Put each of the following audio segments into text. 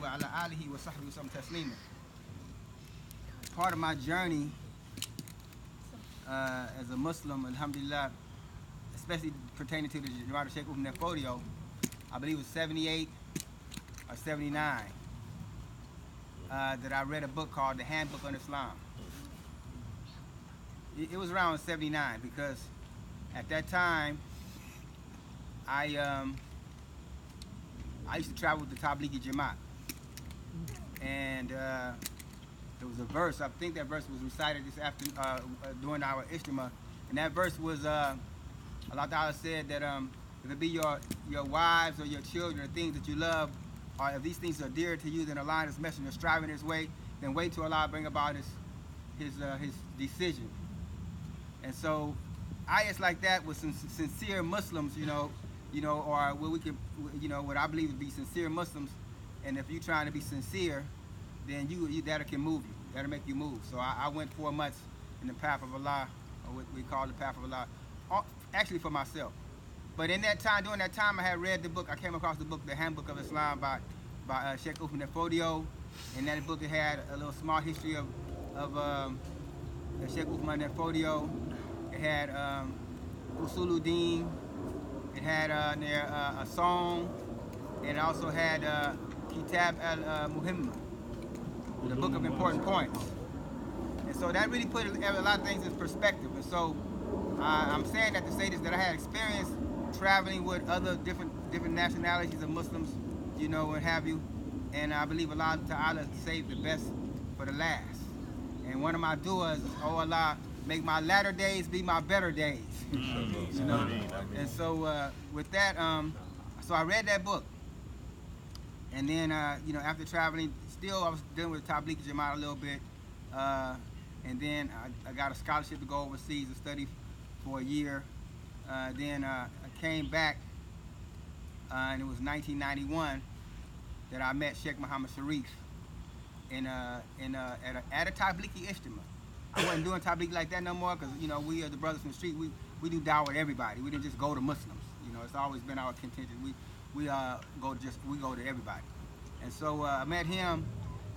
wa ala alihi wa sahbihi wa sallam taslima. Part of my journey as a Muslim, alhamdulillah, especially pertaining to the Jamaat Sheikh Fodiwa, I believe it was 78 or 79, that I read a book called The Handbook on Islam. It was around 79 because at that time I used to travel with the Tablighi Jamaat, and there was a verse. I think that verse was recited this afternoon during our Ijtima, and that verse was Allah Ta'ala said that if it be your wives or your children or things that you love, or if these things are dear to you, then align His messenger, striving His way, then wait till Allah bring about His decision. And so ayahs like that with some sincere Muslims, or what we can, what I believe to be sincere Muslims. And if you're trying to be sincere, then that can move you. That'll make you move. So I went 4 months in the path of Allah, or what we call the path of Allah, actually for myself. But in that time, during that time, I had read the book. I came across the book, The Handbook of Islam by Sheikh Fodiwa. In that book, it had a little small history of Sheikh Fodiwa. It had Usuluddin. It had there a song. It also had Kitab al-Muhimma, the book of important points. And so that really put a lot of things in perspective. And so I'm saying that to say this, that I had experience traveling with other different nationalities of Muslims, what have you. And I believe Allah Ta'ala saved the best for the last. And one of my du'as is, oh Allah, make my latter days be my better days. And so with that, so I read that book. And then, after traveling, still I was dealing with the Tablighi Jamaat a little bit. And then I got a scholarship to go overseas and study for a year. Then I came back, and it was 1991 that I met Sheikh Muhammad Sharif at a Tablighi Ijtima. I wasn't doing Tablighi like that no more because, we are the brothers from the street. We do dawah with everybody. We didn't just go to Muslims. It's always been our contention. We go to everybody. And so I met him,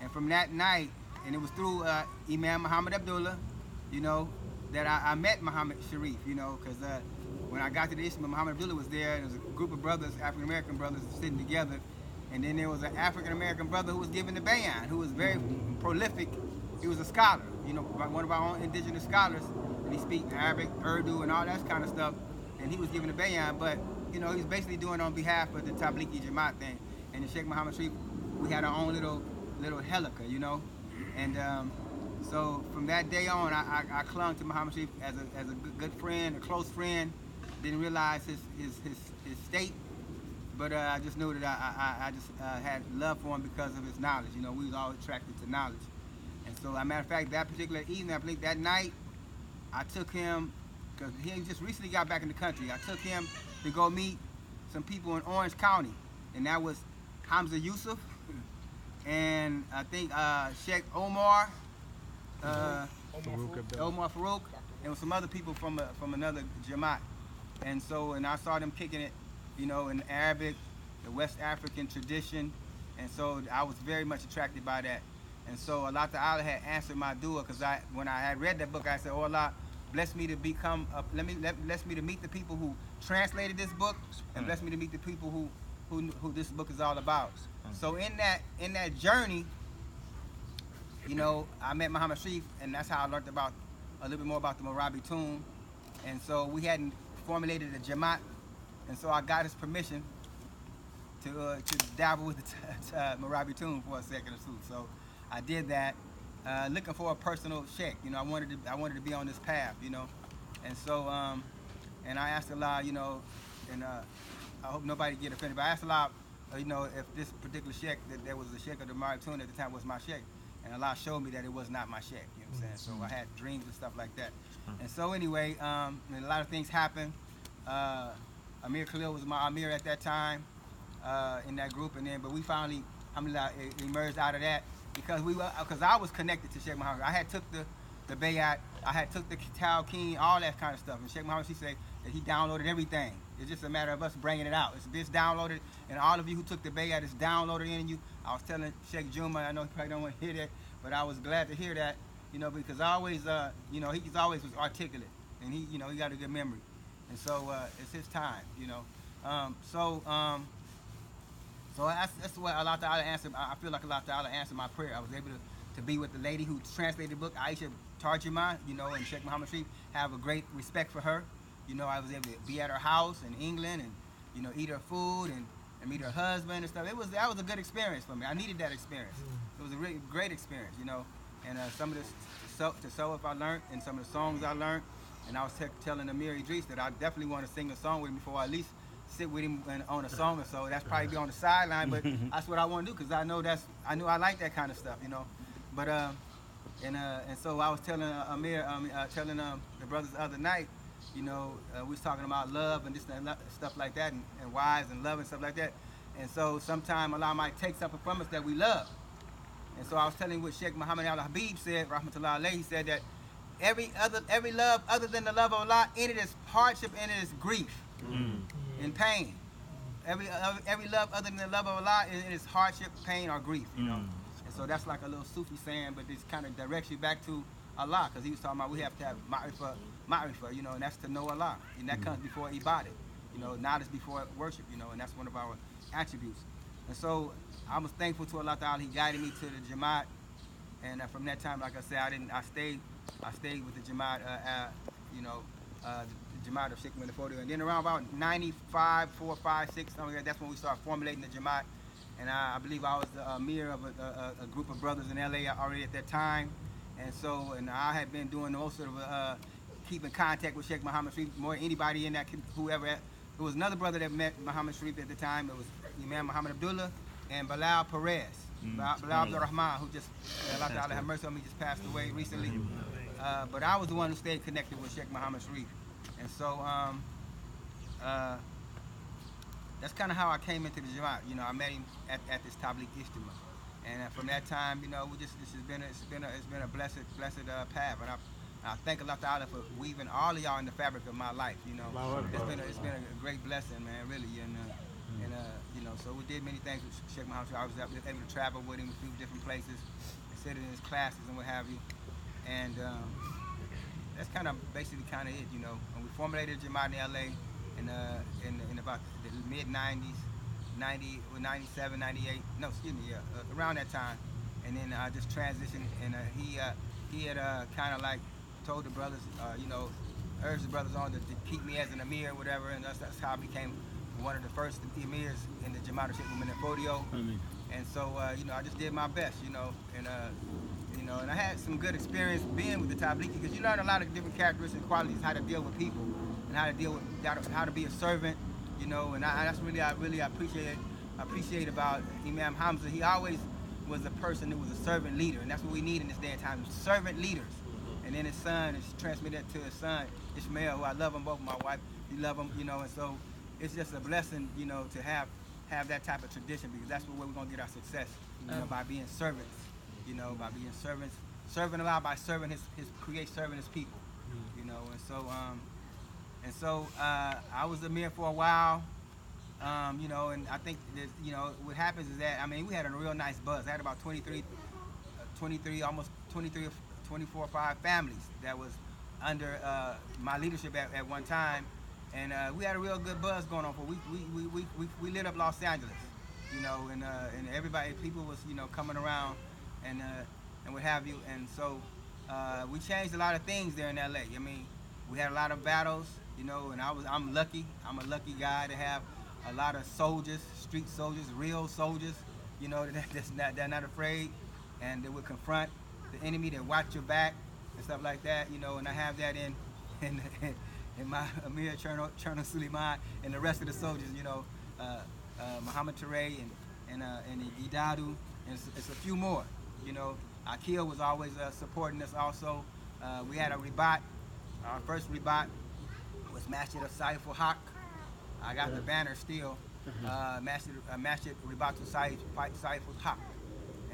and from that night, and it was through Imam Muhammad Abdullah, that I met Muhammad Sharif, because when I got to the Ijtima, Muhammad Abdullah was there, and there was a group of brothers, African American brothers, sitting together, and then there was an African American brother who was giving the bayan, who was very prolific. He was a scholar, one of our own indigenous scholars, and he speaks Arabic, Urdu, and all that kind of stuff, and he was giving the bayan, but he was basically doing on behalf of the Tablighi Jamaat thing. And the Sheikh Muhammad Sharif, we had our own little halakha, and so from that day on, I clung to Muhammad Sharif as a good friend, a close friend. Didn't realize his state, but I just knew that I just had love for him because of his knowledge. We was always attracted to knowledge. And so, as a matter of fact, that particular evening, I believe that night, I took him, because he just recently got back in the country, I took him to go meet some people in Orange County, and that was Hamza Yusuf, and I think Sheikh Omar Farouk, and some other people from another Jamaat. And so, and I saw them kicking it, in Arabic, the West African tradition, and so I was very much attracted by that. And so Allah Ta'ala had answered my dua, because when I had read that book, I said, oh Allah, bless me to become, bless me to meet the people who translated this book, and bless me to meet the people who this book is all about. So in that journey, I met Muhammad Sharif, and that's how I learned a little bit more about the Murabitun. And so we hadn't formulated a Jamaat, and so I got his permission to dabble with the Murabitun for a second or two. So I did that, looking for a personal sheikh. I wanted to be on this path, and so and I asked Allah, and I hope nobody get offended, but I asked Allah, if this particular sheikh, that there was a sheikh of the Murabitun at the time was my sheikh, and Allah showed me that it was not my sheikh. You know what I'm saying? So I had dreams and stuff like that. And so anyway, a lot of things happened. Amir Khalil was my Amir at that time in that group, but we finally, alhamdulillah, emerged out of that. Because I was connected to Sheikh Muhammad. I had took the bayat, I had took the talqeen, all that kind of stuff. And Sheikh Muhammad, he said that he downloaded everything. It's just a matter of us bringing it out. It's downloaded, and all of you who took the Bayat, it's downloaded in you. I was telling Sheikh Juma, I know he probably don't want to hear that, but I was glad to hear that, because I always, he's always was articulate, and he got a good memory, and so it's his time, So that's what Allah Ta'ala answered. I feel like Allah Ta'ala answered my prayer. I was able to be with the lady who translated the book, Aisha Tarjuma, and Sheikh Muhammad Sharif. Have a great respect for her. I was able to be at her house in England and, eat her food and meet her husband and stuff. That was a good experience for me. I needed that experience. It was a really great experience, And some of the tasawwuf I learned and some of the songs I learned. And I was telling Amir Idris that I definitely want to sing a song with him before I at least sit with him on a song or so. That's probably be on the sideline, but that's what I want to do because I knew I like that kind of stuff, But and so I was telling Amir, telling the brothers the other night, we was talking about love and this and stuff like that, and wives and love and stuff like that. And so sometime Allah might take something from us that we love. And so I was telling what Sheikh Muhammad al-Habib said, rahmatullah alayhi, he said that every love other than the love of Allah, in it is hardship, in it is grief and pain. Every love other than the love of Allah, in it is hardship, pain, or grief, And so that's like a little Sufi saying, but this kind of directs you back to Allah, because he was talking about we have to have ma'rifah, and that's to know Allah, and that comes before ibadah, knowledge before worship, and that's one of our attributes. And so I was thankful to Allah Ta'ala. He guided me to the Jamaat, and from that time, like I said, I stayed with the Jamaat, the Jamaat of Sheikh Fodiwa. And then around about 95, 4, 5, 6, something like that, that's when we started formulating the Jamaat. And I believe I was the Amir of a group of brothers in LA already at that time. And so, I had been doing most of keeping contact with Sheikh Muhammad Sharif, more than anybody in that, whoever. There was another brother that met Muhammad Sharif at the time. It was Imam Muhammad Abdullah and Bilal Perez. Bilal Abdul Rahman, who just, Allah Ta'ala have mercy on me, just passed away recently. But I was the one who stayed connected with Sheikh Muhammad Sharif. And so, that's kind of how I came into the Jamaat. I met him at this Tabligh Ijtima. And from that time, it's been a blessed path. And I thank Allah Ta'ala for weaving all of y'all in the fabric of my life. It's been a great blessing, man, really. And so we did many things with Sheikh Muhammad. I was able to travel with him to different places, and sit in his classes and what have you. And that's kind of basically it, And we formulated Jamaat in LA in about the mid 90s. 97, 98, no, excuse me, around that time. And then I just transitioned, and he had kind of like told the brothers, urged the brothers on to keep me as an Amir or whatever, and that's how I became one of the first Emirs in the Jamaat of Sheikh Muhammad Fodiwa. And so, I just did my best, and I had some good experience being with the Tabligh, because you learn a lot of different characteristics and qualities, how to deal with people, and how to be a servant. And that's really I appreciate about Imam Hamza. He always was a person who was a servant leader, and that's what we need in this day and time, servant leaders. And then his son is transmitted to his son Ishmael, who I love him, both my wife, we love him, and so it's just a blessing, to have that type of tradition, because that's where we're gonna get our success, by being servants, by being servants, serving Allah by serving serving his people, and so I was Amir for a while, and I think that, what happens is that, we had a real nice buzz. I had about 23, almost 23 or 24 or 5 families that was under my leadership at one time, and we had a real good buzz going on. We lit up Los Angeles, and everybody, people was, coming around and what have you, and so we changed a lot of things there in LA. We had a lot of battles. And I'm lucky. I'm a lucky guy to have a lot of soldiers, street soldiers, real soldiers, they're not afraid, and they would confront the enemy, that watch your back and stuff like that, and I have that in my Amir Cherno Suleiman and the rest of the soldiers, Muhammad Taray and Idadu, and it's a few more, Akil was always supporting us also. We had a ribat, our first ribat was Masjid of Saiful Haq. I got the banner still. Masjid Ribatu Saiful Haq.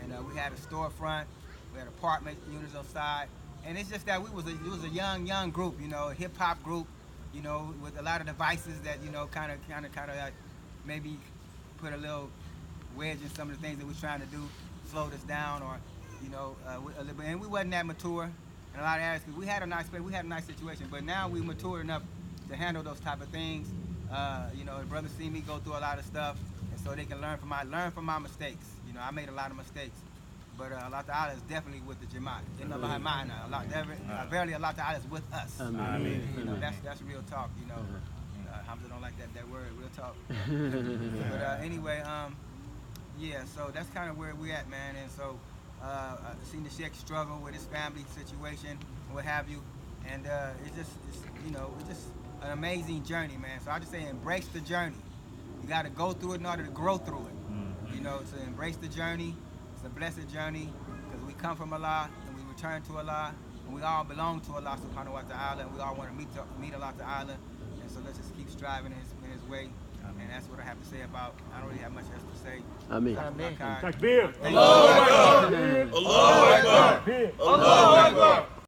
And we had a storefront, we had apartment units outside. And it's just that it was a young group, a hip hop group, you know, with a lot of devices that, you know, kind of like maybe put a little wedge in some of the things that we're trying to do, slowed us down, or, you know, and we wasn't that mature in a lot of areas, because we had a nice situation, but now we matured enough to handle those type of things. You know, the brothers see me go through a lot of stuff, and so they can learn from my mistakes. You know, I made a lot of mistakes, but Allah Ta'ala is definitely with the Jamaat. Verily Allah Ta'ala is with us. Amen. You know, that's real talk. You know, Hamza don't like that word, real talk. But anyway, yeah. So that's kind of where we at, man. And so I've seen the Sheikh struggle with his family situation, what have you, and it's just an amazing journey, man. So I just say embrace the journey. You got to go through it in order to grow through it. You know, to embrace the journey. It's a blessed journey, because we come from Allah and we return to Allah, and we all belong to Allah subhanahu wa ta'ala, and we all want to meet Allah ta'ala. And so let's just keep striving in his way. And that's what I have to say about. I don't really have much else to say. Amen. Takbir. Allahu Akbar. Allahu Akbar.